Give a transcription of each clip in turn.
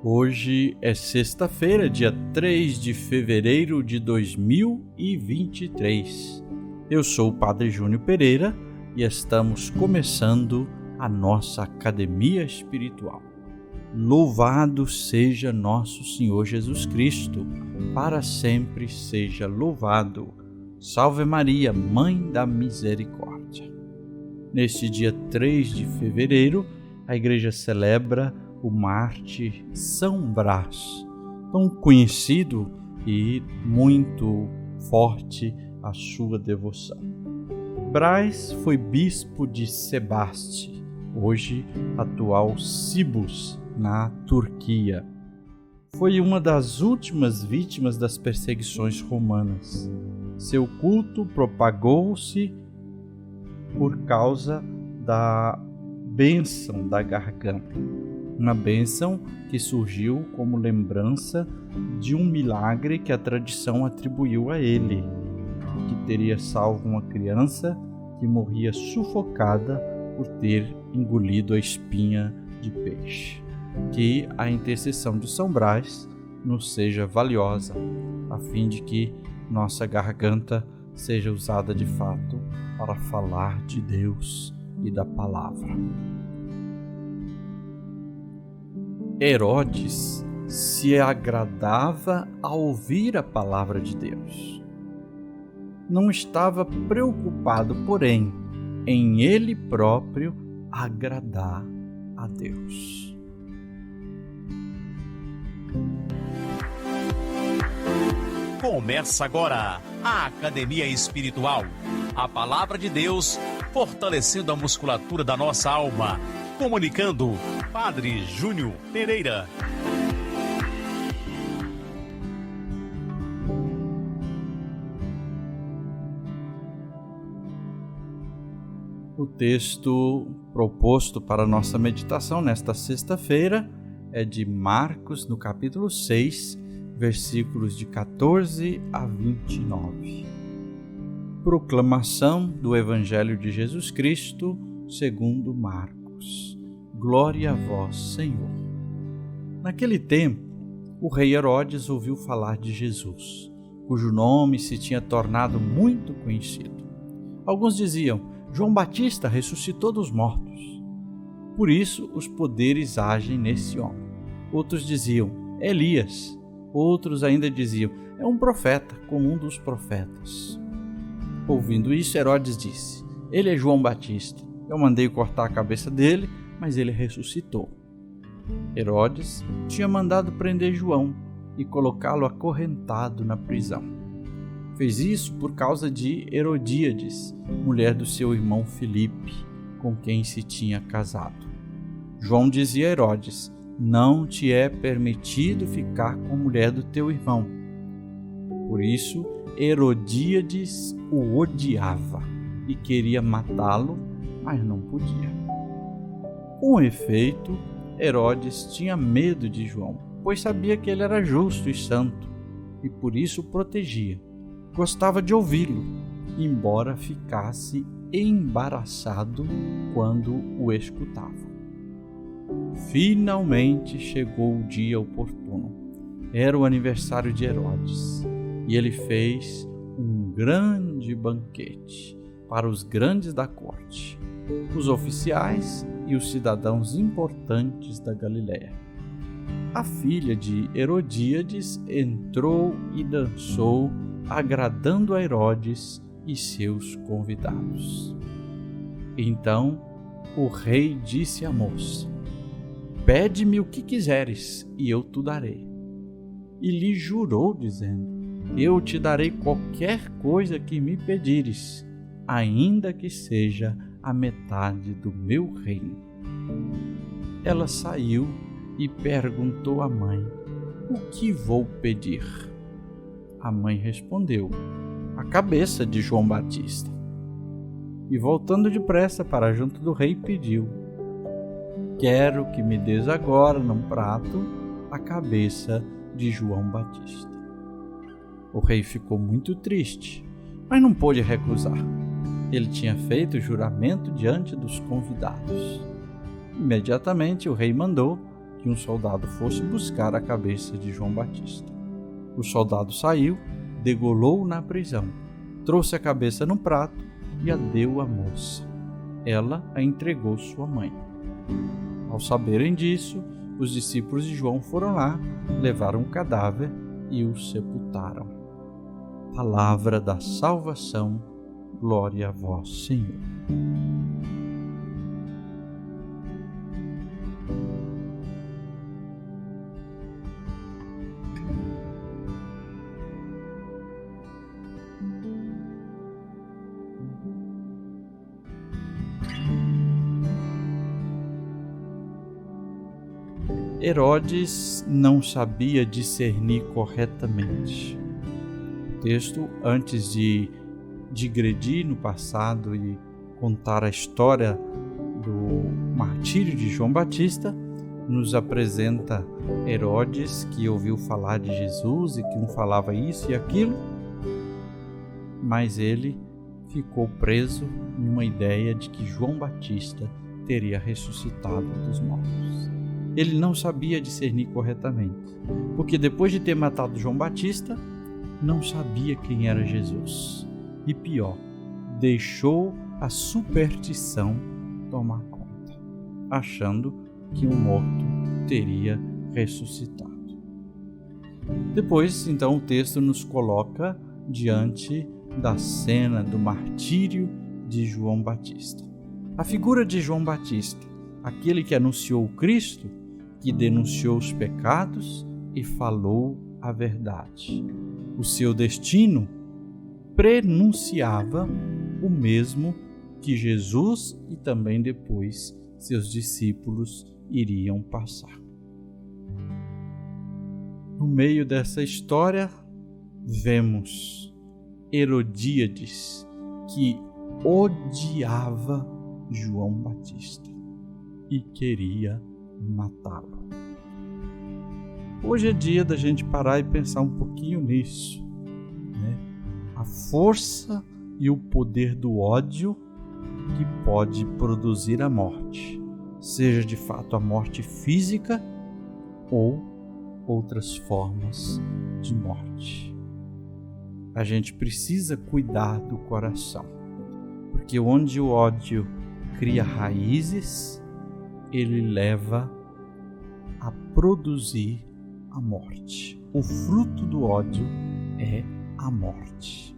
Hoje é sexta-feira, dia 3 de fevereiro de 2023. Eu sou o Padre Júnior Pereira e estamos começando a nossa Academia Espiritual. Louvado seja nosso Senhor Jesus Cristo, para sempre seja louvado. Salve Maria, Mãe da Misericórdia. Neste dia 3 de fevereiro, a Igreja celebra o mártir São Brás, tão conhecido e muito forte a sua devoção. Brás foi bispo de Sebaste, hoje atual Sibus, na Turquia. Foi uma das últimas vítimas das perseguições romanas. Seu culto propagou-se por causa da bênção da garganta. Uma bênção que surgiu como lembrança de um milagre que a tradição atribuiu a ele, que teria salvo uma criança que morria sufocada por ter engolido a espinha de peixe. Que a intercessão de São Brás nos seja valiosa, a fim de que nossa garganta seja usada de fato para falar de Deus e da palavra. Herodes se agradava a ouvir a palavra de Deus. Não estava preocupado, porém, em ele próprio agradar a Deus. Começa agora a Academia Espiritual. A palavra de Deus fortalecendo a musculatura da nossa alma. Comunicando, Padre Júnior Pereira. O texto proposto para nossa meditação nesta sexta-feira é de Marcos, no capítulo 6, versículos de 14 a 29. Proclamação do Evangelho de Jesus Cristo segundo Marcos. Glória a vós, Senhor. Naquele tempo, o rei Herodes ouviu falar de Jesus, cujo nome se tinha tornado muito conhecido. Alguns diziam: João Batista ressuscitou dos mortos. Por isso, os poderes agem nesse homem. Outros diziam: Elias. Outros ainda diziam: é um profeta, como um dos profetas. Ouvindo isso, Herodes disse: ele é João Batista. Eu mandei cortar a cabeça dele, mas ele ressuscitou. Herodes tinha mandado prender João e colocá-lo acorrentado na prisão. Fez isso por causa de Herodíades, mulher do seu irmão Filipe, com quem se tinha casado. João dizia a Herodes: não te é permitido ficar com a mulher do teu irmão. Por isso, Herodíades o odiava e queria matá-lo, mas não podia. Com efeito, Herodes tinha medo de João, pois sabia que ele era justo e santo, e por isso o protegia. Gostava de ouvi-lo, embora ficasse embaraçado quando o escutava. Finalmente chegou o dia oportuno. Era o aniversário de Herodes, e ele fez um grande banquete para os grandes da corte, os oficiais e os cidadãos importantes da Galiléia. A filha de Herodíades entrou e dançou, agradando a Herodes e seus convidados. Então o rei disse à moça: pede-me o que quiseres, e eu te darei. E lhe jurou, dizendo: eu te darei qualquer coisa que me pedires, ainda que seja a metade do meu reino. Ela saiu e perguntou à mãe: o que vou pedir? A mãe respondeu: a cabeça de João Batista. E voltando depressa para junto do rei, pediu: quero que me des agora, num prato, a cabeça de João Batista. O rei ficou muito triste, mas não pôde recusar. Ele tinha feito o juramento diante dos convidados. Imediatamente o rei mandou que um soldado fosse buscar a cabeça de João Batista. O soldado saiu, degolou na prisão, trouxe a cabeça no prato e a deu à moça. Ela a entregou sua mãe. Ao saberem disso, os discípulos de João foram lá, levaram o cadáver e o sepultaram. Palavra da salvação, glória a vós, Senhor. Herodes não sabia discernir corretamente. O texto, antes de digredir no passado e contar a história do martírio de João Batista, nos apresenta Herodes, que ouviu falar de Jesus e que um falava isso e aquilo, mas ele ficou preso em uma ideia de que João Batista teria ressuscitado dos mortos. Ele não sabia discernir corretamente, porque depois de ter matado João Batista, não sabia quem era Jesus. E pior, deixou a superstição tomar conta, achando que um morto teria ressuscitado. Depois, então, o texto nos coloca diante da cena do martírio de João Batista. A figura de João Batista, aquele que anunciou o Cristo, que denunciou os pecados e falou a verdade. O seu destino prenunciava o mesmo que Jesus e também depois seus discípulos iriam passar. No meio dessa história, vemos Herodíades, que odiava João Batista e queria matá-lo. Hoje é dia da gente parar e pensar um pouquinho nisso, né? A força e o poder do ódio que pode produzir a morte, seja de fato a morte física ou outras formas de morte. A gente precisa cuidar do coração, porque onde o ódio cria raízes, ele leva a produzir a morte. O fruto do ódio é a morte.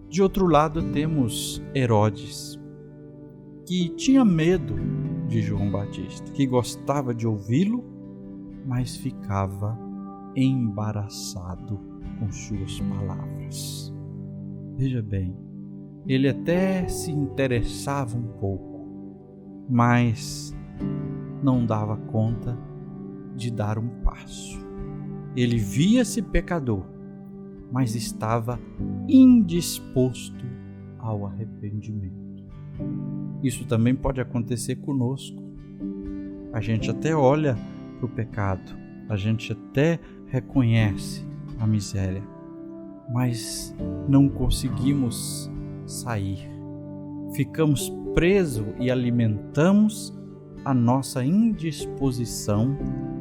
De outro lado, temos Herodes, que tinha medo de João Batista, que gostava de ouvi-lo, mas ficava embaraçado com suas palavras. Veja bem, ele até se interessava um pouco, mas não dava conta de dar um passo. Ele via-se pecador, mas estava indisposto ao arrependimento. Isso também pode acontecer conosco. A gente até olha para o pecado, a gente até reconhece a miséria, mas não conseguimos sair. Ficamos presos e alimentamos a nossa indisposição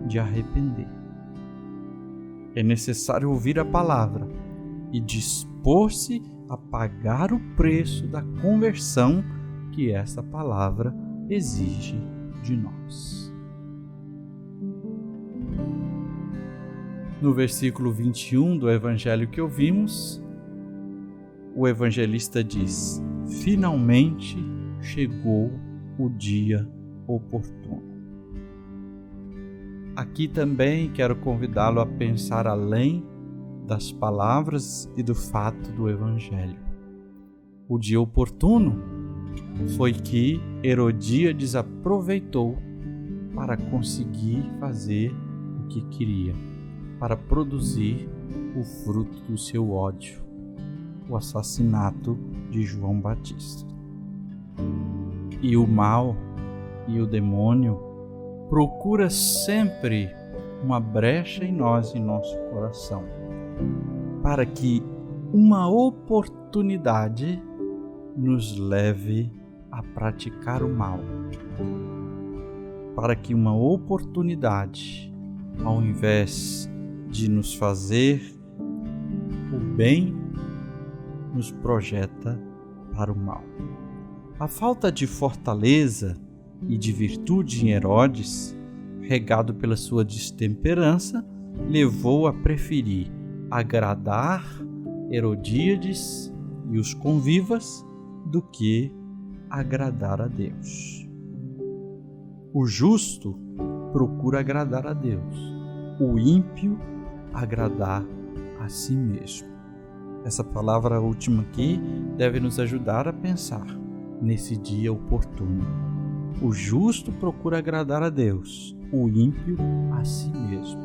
de arrepender. É necessário ouvir a palavra e dispor-se a pagar o preço da conversão que essa palavra exige de nós. No versículo 21 do evangelho que ouvimos, o evangelista diz: finalmente chegou o dia oportuno. Aqui também quero convidá-lo a pensar além das palavras e do fato do Evangelho. O dia oportuno foi que Herodíades aproveitou para conseguir fazer o que queria, para produzir o fruto do seu ódio, o assassinato de João Batista. E o mal e o demônio procura sempre uma brecha em nós, em nosso coração, para que uma oportunidade nos leve a praticar o mal. para que uma oportunidade, ao invés de nos fazer o bem, nos projeta para o mal. A falta de fortaleza e de virtude em Herodes, regado pela sua destemperança, levou a preferir agradar Herodíades e os convivas do que agradar a Deus. O justo procura agradar a Deus, o ímpio agradar a si mesmo. Essa palavra última aqui deve nos ajudar a pensar nesse dia oportuno. O justo procura agradar a Deus, o ímpio a si mesmo.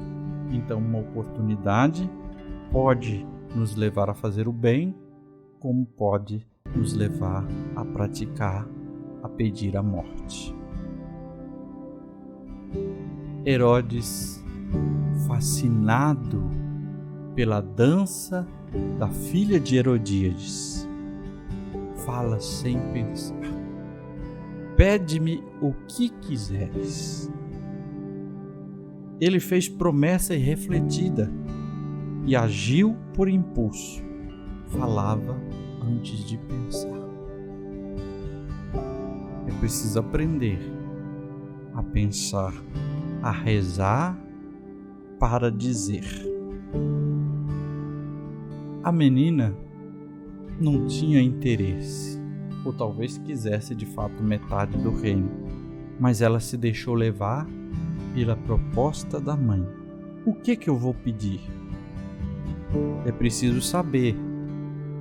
Então, uma oportunidade pode nos levar a fazer o bem, como pode nos levar a praticar, a pedir a morte. Herodes, fascinado pela dança da filha de Herodíades, fala sem pensar: pede-me o que quiseres. Ele fez promessa irrefletida e agiu por impulso. Falava antes de pensar. É preciso aprender a pensar, a rezar para dizer. A menina não tinha interesse, ou talvez quisesse de fato metade do reino, mas ela se deixou levar pela proposta da mãe. O que eu vou pedir? É preciso saber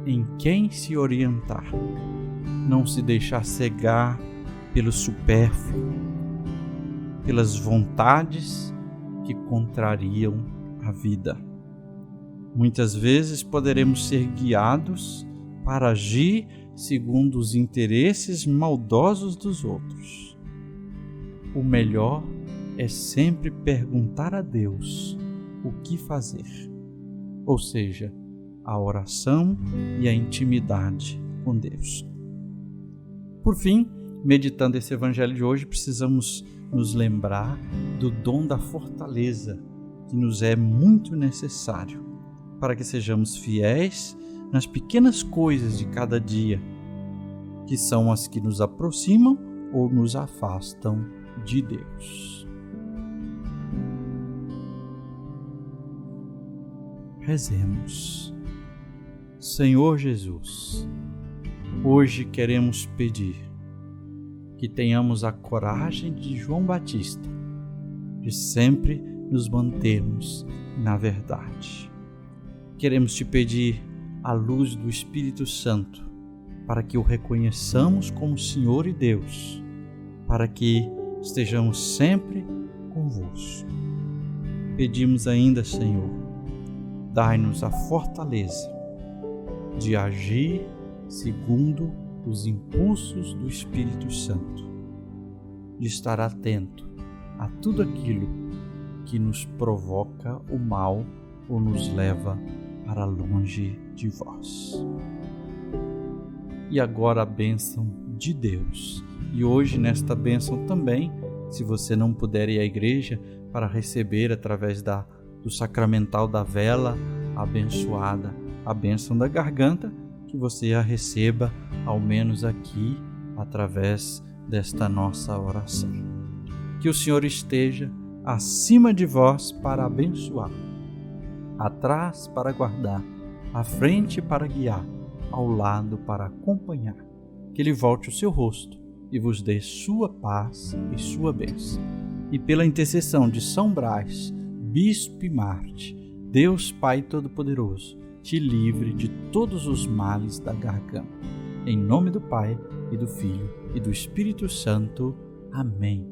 em quem se orientar, não se deixar cegar pelo supérfluo, pelas vontades que contrariam a vida. Muitas vezes poderemos ser guiados para agir segundo os interesses maldosos dos outros. O melhor é sempre perguntar a Deus o que fazer, ou seja, a oração e a intimidade com Deus. Por fim, meditando esse evangelho de hoje, precisamos nos lembrar do dom da fortaleza, que nos é muito necessário para que sejamos fiéis nas pequenas coisas de cada dia, que são as que nos aproximam ou nos afastam de Deus. Rezemos. Senhor Jesus, hoje queremos pedir que tenhamos a coragem de João Batista, de sempre nos mantermos na verdade. Queremos te pedir a luz do Espírito Santo, para que o reconheçamos como Senhor e Deus, para que estejamos sempre convosco. Pedimos ainda, Senhor, dai-nos a fortaleza de agir segundo os impulsos do Espírito Santo, de estar atento a tudo aquilo que nos provoca o mal ou nos leva para longe de vós. E agora a bênção de Deus. E hoje nesta bênção também, se você não puder ir à igreja para receber através do sacramental da vela abençoada, a bênção da garganta, que você a receba ao menos aqui através desta nossa oração. Que o Senhor esteja acima de vós para abençoar, atrás para guardar, à frente para guiar, ao lado para acompanhar. Que Ele volte o seu rosto e vos dê sua paz e sua bênção. E pela intercessão de São Brás, Bispo e Marte, Deus Pai Todo-Poderoso, te livre de todos os males da garganta. Em nome do Pai, e do Filho, e do Espírito Santo. Amém.